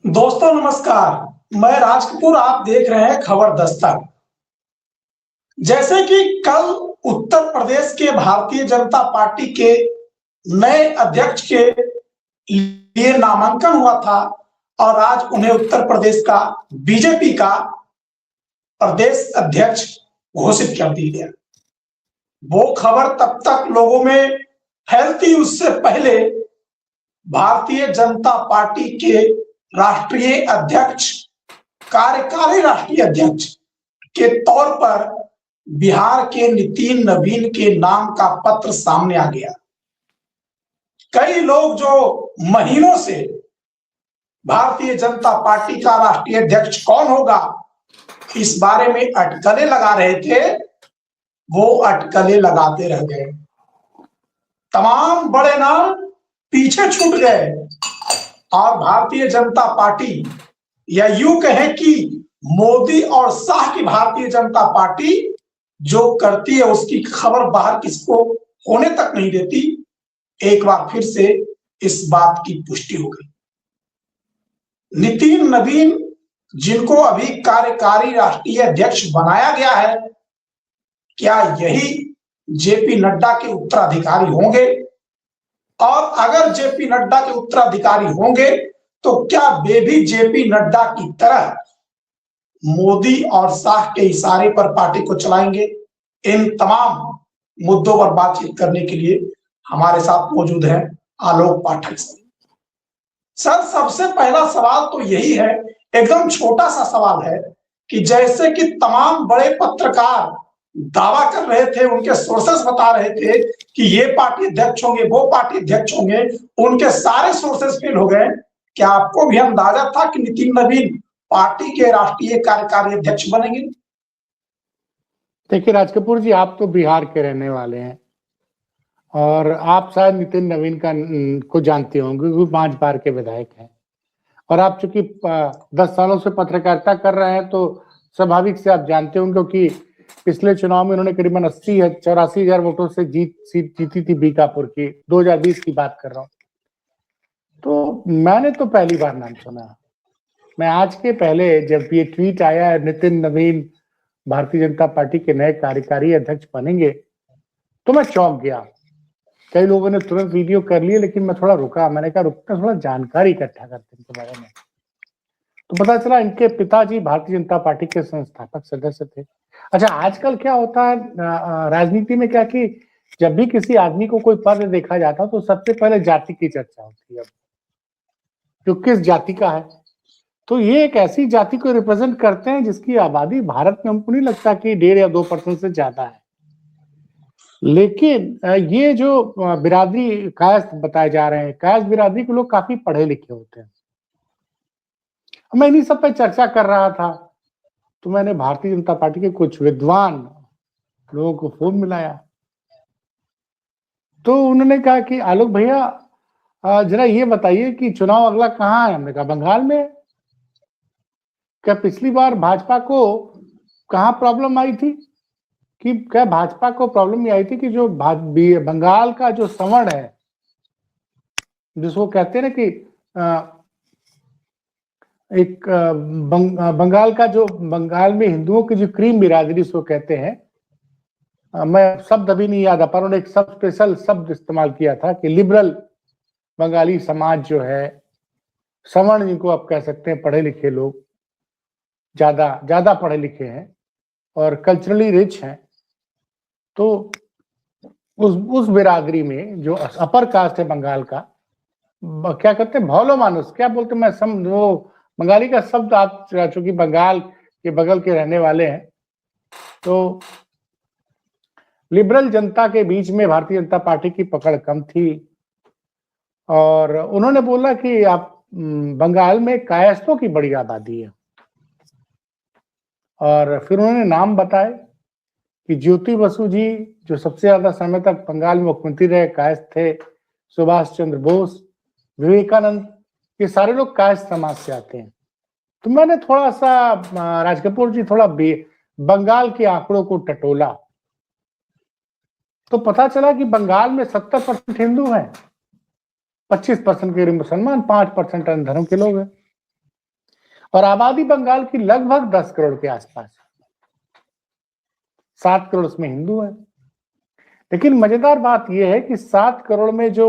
दोस्तों नमस्कार। मैं राज कपूर, आप देख रहे हैं खबर दस्तक। जैसे कि कल उत्तर प्रदेश के भारतीय जनता पार्टी के नए अध्यक्ष के लिए नामांकन हुआ था और आज उन्हें उत्तर प्रदेश का बीजेपी का प्रदेश अध्यक्ष घोषित कर दिया गया। वो खबर तब तक लोगों में फैलती, उससे पहले भारतीय जनता पार्टी के राष्ट्रीय अध्यक्ष, कार्यकारी राष्ट्रीय अध्यक्ष के तौर पर बिहार के नितिन नवीन के नाम का पत्र सामने आ गया। कई लोग जो महीनों से भारतीय जनता पार्टी का राष्ट्रीय अध्यक्ष कौन होगा इस बारे में अटकलें लगा रहे थे, वो अटकलें लगाते रह गए। तमाम बड़े नाम पीछे छूट गए और भारतीय जनता पार्टी, या यूं कहें कि मोदी और शाह की भारतीय जनता पार्टी जो करती है उसकी खबर बाहर किसको होने तक नहीं देती। एक बार फिर से इस बात की पुष्टि हो गई। नितिन नवीन, जिनको अभी कार्यकारी राष्ट्रीय अध्यक्ष बनाया गया है, क्या यही जेपी नड्डा के उत्तराधिकारी होंगे? और अगर जेपी नड्डा के उत्तराधिकारी होंगे तो क्या वे भी जेपी नड्डा की तरह मोदी और शाह के इशारे पर पार्टी को चलाएंगे? इन तमाम मुद्दों पर बातचीत करने के लिए हमारे साथ मौजूद हैं आलोक पाठक सर। सबसे पहला सवाल तो यही है, एकदम छोटा सा सवाल है कि जैसे कि तमाम बड़े पत्रकार दावा कर रहे थे, उनके सोर्सेस बता रहे थे कि ये पार्टी अध्यक्ष होंगे, वो पार्टी अध्यक्ष होंगे, उनके सारे सोर्सेस फेल हो गए। क्या आपको भी अंदाजा था कि नितिन नवीन पार्टी के राष्ट्रीय कार्यकारी अध्यक्ष बनेंगे? देखिए राज कपूर जी, आप तो बिहार के रहने वाले हैं और आप शायद नितिन नवीन को जानते होंगे क्योंकि 5 बार के विधायक हैं और आप चूंकि 10 सालों से पत्रकारिता कर रहे हैं तो स्वाभाविक से आप जानते होंगे, क्योंकि पिछले चुनाव में उन्होंने करीबन 84,000 वोटों से सीट जीती थी बीकापुर की। 2020 की बात कर रहा हूँ। तो मैंने तो पहली बार नाम सुना। मैं आज के पहले जब ये ट्वीट आया नितिन नवीन भारतीय जनता पार्टी के नए कार्यकारी अध्यक्ष बनेंगे तो मैं चौंक गया। कई लोगों ने तुरंत वीडियो कर लिए, लेकिन मैं थोड़ा रुका। मैंने कहा रुकना, थोड़ा जानकारी इकट्ठा करते हैं इनके बारे में। तो पता चला इनके पिताजी भारतीय जनता पार्टी के संस्थापक सदस्य थे। अच्छा, आजकल क्या होता है राजनीति में, क्या कि जब भी किसी आदमी को कोई पद देखा जाता है तो सबसे पहले जाति की चर्चा होती है, जो किस जाति का है। तो ये एक ऐसी जाति को रिप्रेजेंट करते हैं जिसकी आबादी भारत में हमको नहीं लगता कि 1.5 या 2% से ज्यादा है। लेकिन ये जो बिरादरी कायस्थ बताए जा रहे हैं, कायस्थ बिरादरी के लोग काफी पढ़े लिखे होते हैं। मैं इन्हीं सब पे चर्चा कर रहा था तो मैंने भारतीय जनता पार्टी के कुछ विद्वान लोगों को फोन मिलाया तो उन्होंने कहा कि आलोक भैया जरा ये बताइए कि चुनाव अगला कहाँ है। हमने कहा बंगाल में। क्या पिछली बार भाजपा को कहाँ प्रॉब्लम आई थी? कि क्या भाजपा को प्रॉब्लम ये आई थी कि जो बंगाल का जो सवर्ण है, जिसको कहते हैं ना कि एक बंगाल का जो, बंगाल में हिंदुओं की जो क्रीम बिरादरी इसको कहते हैं, मैं शब्द अभी नहीं याद आ पर उन्होंने एक सब स्पेशल शब्द इस्तेमाल किया था कि लिबरल बंगाली समाज जो है, सवर्ण जिनको आप कह सकते हैं, पढ़े लिखे लोग, ज्यादा पढ़े लिखे हैं और कल्चरली रिच हैं। तो उस बिरादरी में जो अपर कास्ट है बंगाल का, क्या कहते हैं, भौलो मानुस क्या बोलते, मैं वो बंगाली का शब्द, आप चूंकि बंगाल के बगल के रहने वाले हैं, तो लिबरल जनता के बीच में भारतीय जनता पार्टी की पकड़ कम थी। और उन्होंने बोला कि आप बंगाल में कायस्थों की बड़ी आबादी है। और फिर उन्होंने नाम बताए कि ज्योति बसु जी, जो सबसे ज्यादा समय तक बंगाल में मुख्यमंत्री रहे, कायस्थ थे। सुभाष चंद्र बोस, विवेकानंद, ये सारे लोग कायस्थ समाज से आते हैं। तो मैंने थोड़ा सा राज कपूर जी थोड़ा बंगाल के आंकड़ों को टटोला तो पता चला कि बंगाल में 70% हिंदू हैं, 25% के मुसलमान, 5% अन्य धर्म के लोग हैं। और आबादी बंगाल की लगभग 10 करोड़ के आसपास है। 7 करोड़ उसमें हिंदू है। लेकिन मजेदार बात यह है कि 7 करोड़ में जो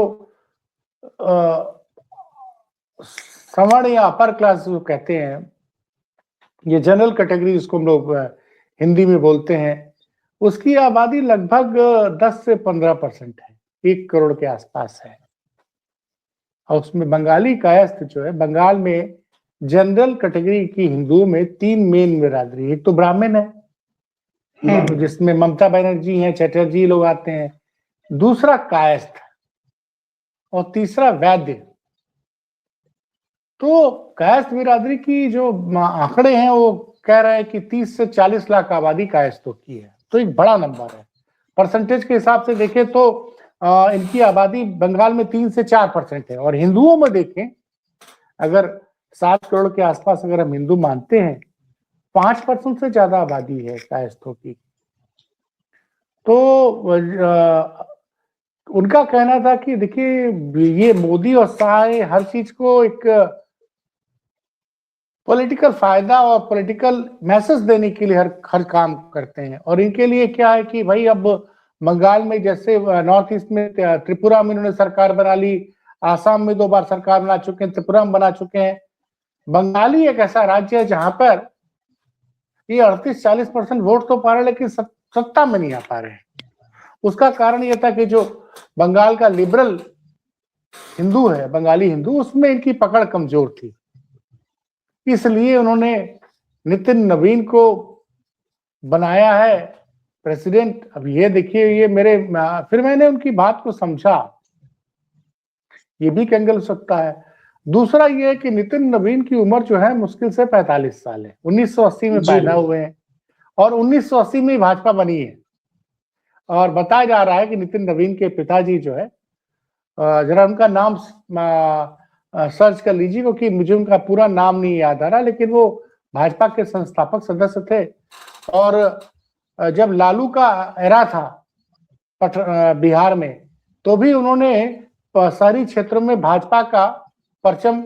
सवर्ण या अपर क्लास जो कहते हैं, ये जनरल कैटेगरी जिसको हम लोग हिंदी में बोलते हैं, उसकी आबादी लगभग 10 से 15% है, 1 करोड़ के आसपास है। और उसमें बंगाली कायस्थ जो है, बंगाल में जनरल कैटेगरी की हिंदुओं में 3 मेन बिरादरी, एक तो ब्राह्मण है जिसमें ममता बनर्जी हैं, चटर्जी लोग आते हैं, दूसरा कायस्थ और तीसरा वैद्य। तो कायस्थ बिरादरी की जो आंकड़े हैं वो कह रहे हैं कि 30 से 40 लाख आबादी कायस्थों की है, तो एक बड़ा नंबर है। परसेंटेज के हिसाब से देखें तो इनकी आबादी बंगाल में 3 से 4% है। और हिंदुओं में देखें, अगर 7 करोड़ के आसपास अगर हम हिंदू मानते हैं, 5% से ज्यादा आबादी है कायस्थों की। तो उनका कहना था कि देखिए ये मोदी और शाह हर चीज को एक पॉलिटिकल फायदा और पॉलिटिकल मैसेज देने के लिए हर काम करते हैं। और इनके लिए क्या है कि भाई अब बंगाल में जैसे नॉर्थ ईस्ट में त्रिपुरा में इन्होंने सरकार बना ली, आसाम में 2 बार सरकार बना चुके हैं, त्रिपुरा में बना चुके हैं। बंगाली एक ऐसा राज्य है जहां पर ये 38-40% वोट तो पा रहे, लेकिन सत्ता में नहीं आ पा रहे। उसका कारण यह था कि जो बंगाल का लिबरल हिंदू है, बंगाली हिंदू, उसमें इनकी पकड़ कमजोर थी। इसलिए उन्होंने नितिन नवीन को बनाया है प्रेसिडेंट। अब ये देखिए, ये फिर मैंने उनकी बात को समझा, ये भी एक एंगल हो सकता है। दूसरा ये है कि नितिन नवीन की उम्र जो है मुश्किल से 45 साल है, 1980 में पैदा हुए हैं और 1980 में भाजपा बनी है। और बताया जा रहा है कि नितिन नवीन के पिताजी जो है, जरा उनका नाम सर्च कर लीजिए क्योंकि मुझे उनका पूरा नाम नहीं याद आ रहा, लेकिन वो भाजपा के संस्थापक सदस्य थे। और जब लालू का एरा था बिहार में, तो भी उन्होंने शहरी क्षेत्रों में भाजपा का परचम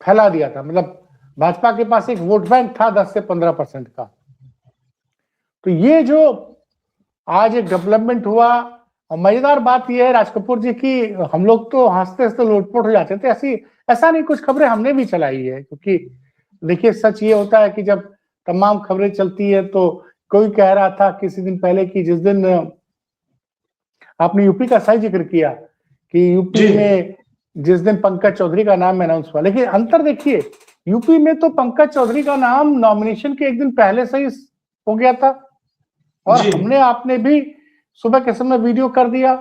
फैला दिया था। मतलब भाजपा के पास एक वोट बैंक था 10 से 15% का। तो ये जो आज एक डेवलपमेंट हुआ, और मजेदार बात यह है राज कपूर जी की, हम लोग तो हंसते हंसते लोटपोट हो जाते थे। ऐसा नहीं, कुछ खबरें हमने भी चलाई है, क्योंकि देखिए सच ये होता है कि जब तमाम खबरें चलती है तो कोई कह रहा था किसी दिन पहले कि जिस दिन आपने यूपी का सही जिक्र किया कि यूपी में जिस दिन पंकज चौधरी का नाम अनाउंस हुआ, लेकिन अंतर देखिए, यूपी में तो पंकज चौधरी का नाम नॉमिनेशन के एक दिन पहले से ही हो गया था और हमने आपने भी सुबह के समय वीडियो कर दिया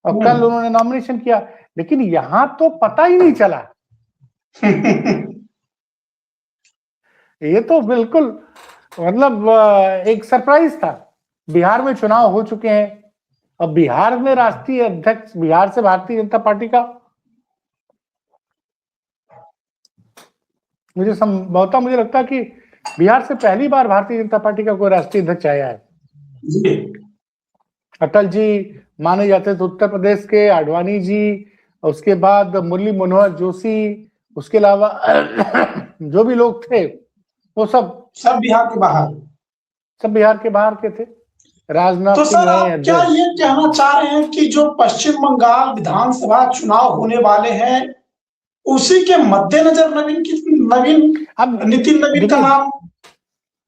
और कल उन्होंने नॉमिनेशन किया, लेकिन यहां तो पता ही नहीं चला। ये तो बिल्कुल मतलब एक सरप्राइज था। बिहार में चुनाव हो चुके हैं, अब बिहार में राष्ट्रीय अध्यक्ष बिहार से भारतीय जनता पार्टी का, मुझे लगता है कि बिहार से पहली बार भारतीय जनता पार्टी का कोई राष्ट्रीय अध्यक्ष आया है। अटल जी माने जाते थे उत्तर प्रदेश के, आडवाणी जी, उसके बाद मुरली मनोहर जोशी, उसके अलावा जो भी लोग थे वो सब बिहार के बाहर, सब बिहार के बाहर के थे। राजनाथ तो सिंह सर आप क्या ये कहना चाह रहे हैं कि जो पश्चिम बंगाल विधानसभा चुनाव होने वाले हैं उसी के मद्देनजर नितिन नवीन का नाम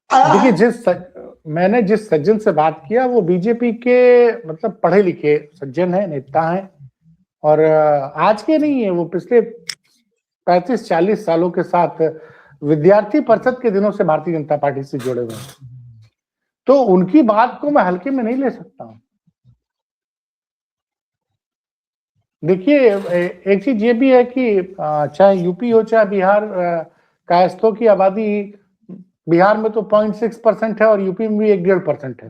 आया? देखिए, मैंने जिस सज्जन से बात किया वो बीजेपी के मतलब पढ़े लिखे सज्जन है, नेता हैं, और आज के नहीं है, वो पिछले 35-40 सालों के साथ विद्यार्थी परिषद के दिनों से भारतीय जनता पार्टी से जुड़े हुए हैं। तो उनकी बात को मैं हल्के में नहीं ले सकता हूं। देखिए, एक चीज ये भी है कि चाहे यूपी हो चाहे बिहार, कायस्थों की आबादी बिहार में तो 0.6% है और यूपी में भी 1-1.5%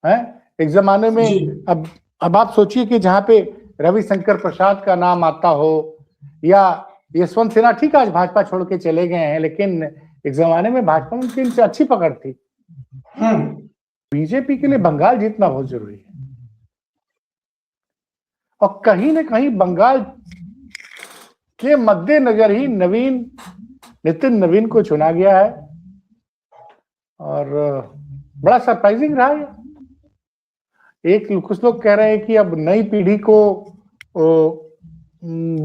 है। एक जमाने में अब आप सोचिए कि जहां पे रविशंकर प्रसाद का नाम आता हो या यशवंत सिन्हा, ठीक है आज भाजपा छोड़ के चले गए हैं, लेकिन एक जमाने में भाजपा में उनकी अच्छी पकड़ थी। बीजेपी के लिए बंगाल जीतना बहुत जरूरी है और कहीं ना कहीं बंगाल के मद्देनजर ही नितिन नवीन को चुना गया है और बड़ा सरप्राइजिंग रहा है। कुछ लोग कह रहे हैं कि अब नई पीढ़ी को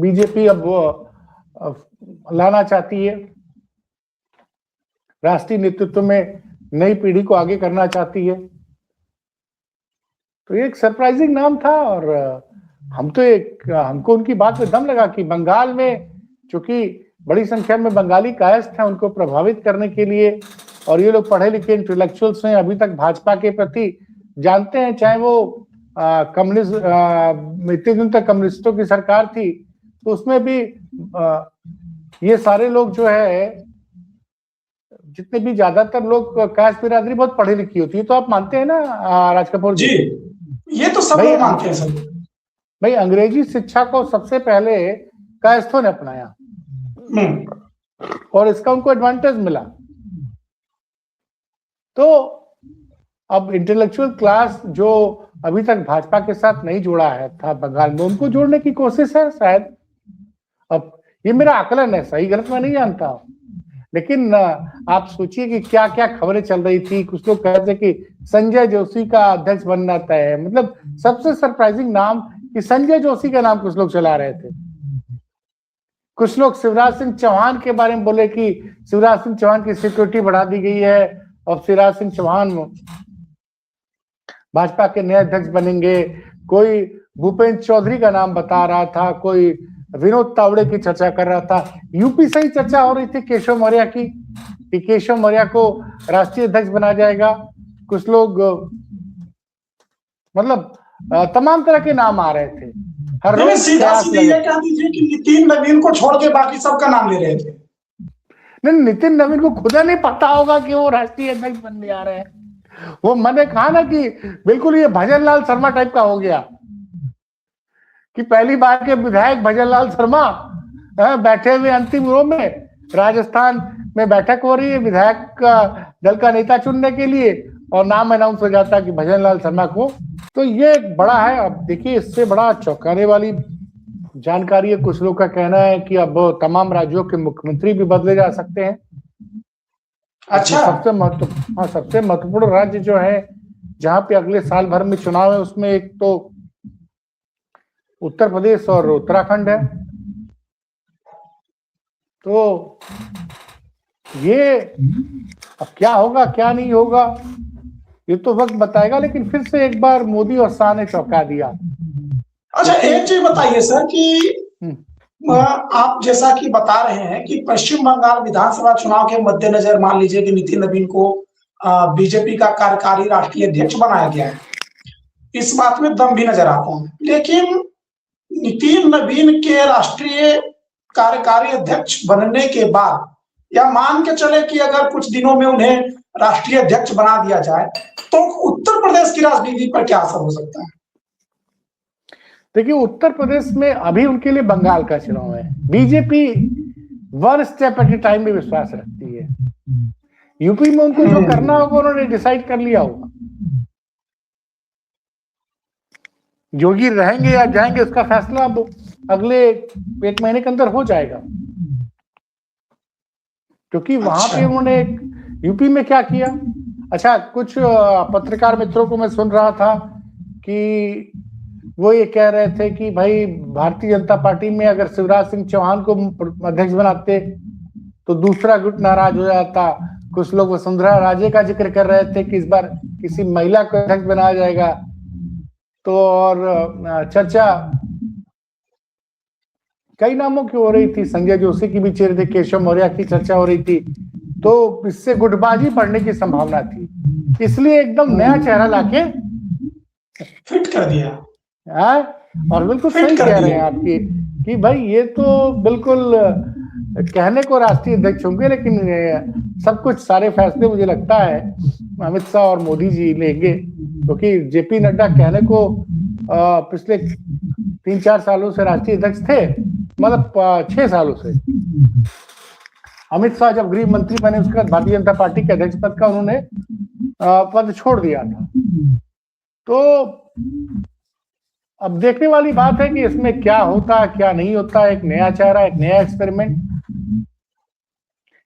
बीजेपी अब लाना चाहती है, राष्ट्रीय नेतृत्व में नई पीढ़ी को आगे करना चाहती है। तो ये एक सरप्राइजिंग नाम था और हमको उनकी बात में दम लगा कि बंगाल में चूंकि बड़ी संख्या में बंगाली कायस्थ हैं, उनको प्रभावित करने के लिए, और ये लोग पढ़े लिखे इंटेलेक्चुअल्स हैं, अभी तक भाजपा के प्रति जानते हैं, चाहे वो कम्युनिस्ट इतने दिन तक कम्युनिस्टों की सरकार थी तो उसमें भी ये सारे लोग जो है, जितने भी ज्यादातर लोग कास्ट बिरादरी बहुत पढ़ी लिखी होती है। तो आप मानते हैं ना राज कपूर जी? ये तो सब लोग मानते हैं सर। भाई अंग्रेजी शिक्षा को सबसे पहले कायस्थों ने अपनाया और इसका उनको एडवांटेज मिला। तो अब इंटेलेक्चुअल क्लास जो अभी तक भाजपा के साथ नहीं जुड़ा है था बंगाल में, उनको जोड़ने की कोशिश है शायद। अब ये मेरा आकलन है, सही गलत मैं नहीं जानता हूं, लेकिन आप सोचिए कि क्या क्या खबरें चल रही थी। कुछ लोग कह रहे थे कि संजय जोशी का अध्यक्ष बनना तय है। मतलब सबसे सरप्राइजिंग नाम कि संजय जोशी का नाम कुछ लोग चला रहे थे। कुछ लोग शिवराज सिंह चौहान के बारे में बोले कि शिवराज सिंह चौहान की सिक्योरिटी बढ़ा दी गई है और शिवराज सिंह चौहान भाजपा के नए अध्यक्ष बनेंगे। कोई भूपेंद्र चौधरी का नाम बता रहा था, कोई विनोद तावड़े की चर्चा कर रहा था। यूपी से ही चर्चा हो रही थी केशव मौर्य की, कि केशव मौर्य को राष्ट्रीय अध्यक्ष बना जाएगा। कुछ लोग मतलब तमाम तरह के नाम आ रहे थे। हर रोज सीधा सीधे ये कह दीजिए कि नितिन नवीन को छोड़ के बाकी सबका नाम ले रहे थे। नहीं, नितिन नवीन को खुदा नहीं पता होगा कि वो राष्ट्रीय अध्यक्ष बनने जा रहे हैं। वो मैंने कहा ना कि बिल्कुल ये भजन लाल शर्मा टाइप का हो गया कि पहली बार के विधायक भजन लाल शर्मा बैठे हुए अंतिम रो में, राजस्थान में बैठक हो रही है विधायक दल का नेता चुनने के लिए, और नाम अनाउंस हो जाता है कि भजन लाल शर्मा को। तो ये बड़ा है। अब देखिए, इससे बड़ा चौंकाने वाली जानकारी है। कुछ लोग का कहना है कि अब तमाम राज्यों के मुख्यमंत्री भी बदले जा सकते हैं। अच्छा, सबसे महत्वपूर्ण राज्य जो है जहां पे अगले साल भर में चुनाव है, उसमें एक तो उत्तर प्रदेश और उत्तराखंड है। तो ये अब क्या होगा क्या नहीं होगा ये तो वक्त बताएगा, लेकिन फिर से एक बार मोदी और शाह ने चौंका दिया। अच्छा, एक चीज बताइए सर कि आप जैसा कि बता रहे हैं कि पश्चिम बंगाल विधानसभा चुनाव के मद्देनजर मान लीजिए कि नितिन नवीन को बीजेपी का कार्यकारी राष्ट्रीय अध्यक्ष बनाया गया है, इस बात में दम भी नजर आता है। लेकिन नितिन नवीन के राष्ट्रीय कार्यकारी अध्यक्ष बनने के बाद, या मान के चले कि अगर कुछ दिनों में उन्हें राष्ट्रीय अध्यक्ष बना दिया जाए, तो उत्तर प्रदेश की राजनीति पर क्या असर हो सकता है? देखिए, उत्तर प्रदेश में अभी उनके लिए बंगाल का चुनाव है। BJP one step at A time में विश्वास रखती है। यूपी में उनको जो करना होगा उन्होंने डिसाइड कर लिया होगा। योगी रहेंगे या जाएंगे उसका फैसला अब अगले एक महीने के अंदर हो जाएगा, क्योंकि वहां पे उन्होंने यूपी में क्या किया। अच्छा, कुछ पत्रकार मित्रों को मैं सुन रहा था कि वो ये कह रहे थे कि भाई भारतीय जनता पार्टी में अगर शिवराज सिंह चौहान को अध्यक्ष बनाते तो दूसरा गुट नाराज हो जाता। कुछ लोग वसुंधरा राजे का जिक्र कर रहे थे कि इस बार किसी महिला को अध्यक्ष बनाया जाएगा। तो और चर्चा कई नामों की हो रही थी, संजय जोशी की भी चेहरे थे, केशव मौर्य की चर्चा हो रही थी। तो इससे गुटबाजी पड़ने की संभावना थी, इसलिए एकदम नया चेहरा लाके फिट कर दिया। और बिल्कुल सही कह रहे हैं आपकी कि भाई ये तो बिल्कुल कहने को राष्ट्रीय अध्यक्ष होंगे, लेकिन सब कुछ सारे फैसले मुझे लगता है अमित शाह और मोदी जी लेंगे, क्योंकि जेपी नड्डा कहने को पिछले 3-4 सालों से राष्ट्रीय अध्यक्ष थे, मतलब 6 सालों से। अमित शाह जब गृह मंत्री बने उसके बाद भारतीय जनता पार्टी के अध्यक्ष पद का उन्होंने पद छोड़ दिया था। तो अब देखने वाली बात है कि इसमें क्या होता है क्या नहीं होता, एक नया चेहरा, एक नया एक्सपेरिमेंट।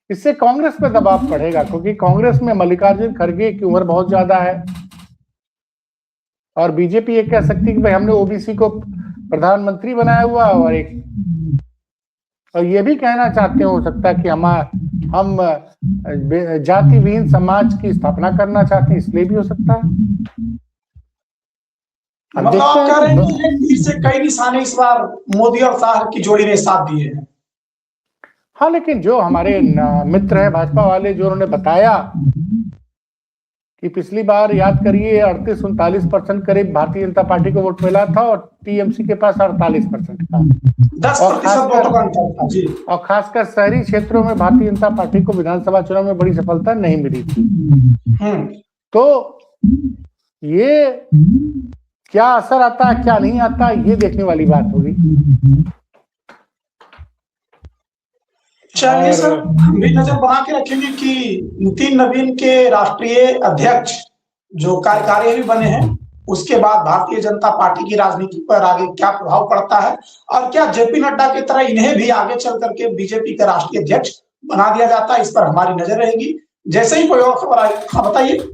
इससे कांग्रेस पे दबाव पड़ेगा, क्योंकि कांग्रेस में मल्लिकार्जुन खड़गे की उम्र बहुत ज्यादा है, और बीजेपी ये कह सकती है कि भाई हमने ओबीसी को प्रधानमंत्री बनाया हुआ, और ये भी कहना चाहते हो सकता है कि हम जाति विहीन समाज की स्थापना करना चाहते हैं, इसलिए भी हो सकता है। मतलब आप कह रहे हैं कि एक तीर से कई निशाने इस बार मोदी और शाह की जोड़ी ने साथ दिए हैं। हाँ, लेकिन जो हमारे मित्र है भाजपा वाले, जो उन्होंने बताया कि पिछली बार याद करिए 38-39% करीब भारतीय जनता पार्टी को वोट मिला था, और टीएमसी के पास 48% था, 10% वोटों का अंतर था जी। और खासकर शहरी क्षेत्रों में भारतीय जनता पार्टी को विधानसभा चुनाव में बड़ी सफलता नहीं मिली थी। तो ये क्या असर आता है क्या नहीं आता, ये देखने वाली बात होगी। चलिए सर, हम भी नजर बना के रखेंगे कि नितिन नवीन के राष्ट्रीय अध्यक्ष जो कार्यकारी भी बने हैं, उसके बाद भारतीय जनता पार्टी की राजनीति पर आगे क्या प्रभाव पड़ता है, और क्या जेपी नड्डा की तरह इन्हें भी आगे चल करके बीजेपी का राष्ट्रीय अध्यक्ष बना दिया जाता है, इस पर हमारी नजर रहेगी। जैसे ही कोई और खबर आए, हाँ बताइए।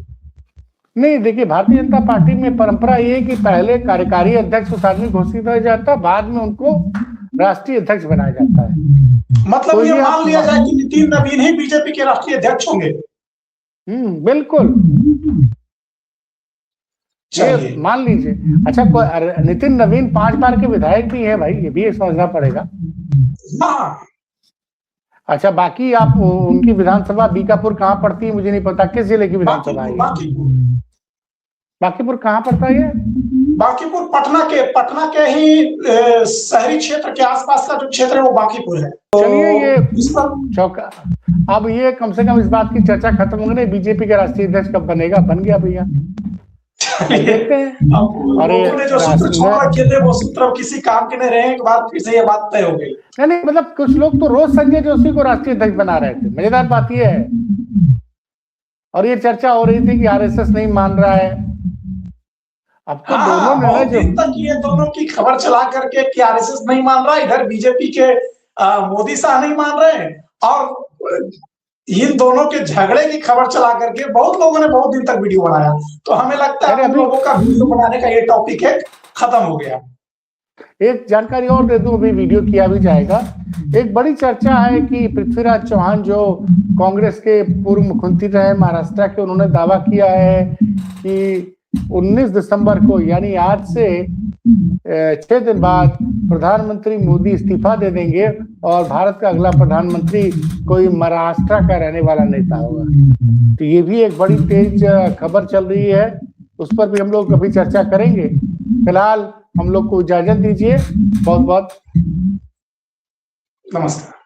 नहीं, देखिए, भारतीय जनता पार्टी में परंपरा ये है कि पहले कार्यकारी अध्यक्ष उस आदमी घोषित हो जाता है, बाद में उनको राष्ट्रीय अध्यक्ष बनाया जाता है। मतलब तो ये मान लिया जाए कि नितिन नवीन ही बीजेपी के राष्ट्रीय अध्यक्ष होंगे। बिल्कुल, ये मान लीजिए। अच्छा, नितिन नवीन 5 बार के विधायक भी है भाई, ये भी समझना पड़ेगा। हाँ। अच्छा, बाकी आप उनकी विधानसभा बीकापुर कहाँ पड़ती है मुझे नहीं पता, किस जिले की विधानसभा है? बांकीपुर कहाँ पड़ता है ये? बांकीपुर पटना के ही शहरी क्षेत्र के आसपास का जो क्षेत्र है वो बांकीपुर है। चलिए, ये चौका, अब ये कम से कम इस बात की चर्चा खत्म हो गई, बीजेपी का राष्ट्रीय अध्यक्ष कब बनेगा? बन गया भैया, देखते हैं। और जो सूत्र छोड़ रखे थे वो सूत्र किसी काम के नहीं रहे, एक बार फिर से ये बात तय हो गई। नहीं, मतलब कुछ लोग तो रोज संजय जोशी को राष्ट्रीय अध्यक्ष बना रहे थे। मजेदार बात ये है, और ये चर्चा हो रही थी कि आरएसएस नहीं मान रहा है। अब तो दोनों तक ये दोनों की खबर चला करके कि आरएसएस नहीं मान रहा, इधर बीजेपी के मोदी शाह नहीं मान रहे हैं, और इन दोनों के झगड़े की खबर चला करके बहुत लोगों ने बहुत दिन तक वीडियो बनाया। तो हमें लगता है लोगों का वीडियो बनाने का ये टॉपिक है खत्म हो गया। एक जानकारी और दे दूं, अभी वीडियो किया भी जाएगा। एक बड़ी चर्चा है कि पृथ्वीराज चौहान जो कांग्रेस के पूर्व मुख्यमंत्री रहे महाराष्ट्र के, उन्होंने दावा किया है कि 19 दिसंबर को, यानी आज से 6 दिन बाद प्रधानमंत्री मोदी इस्तीफा दे देंगे, और भारत का अगला प्रधानमंत्री कोई महाराष्ट्र का रहने वाला नेता होगा। तो ये भी एक बड़ी तेज खबर चल रही है, उस पर भी हम लोग कभी चर्चा करेंगे। फिलहाल हम लोग को इजाजत दीजिए, बहुत बहुत नमस्कार।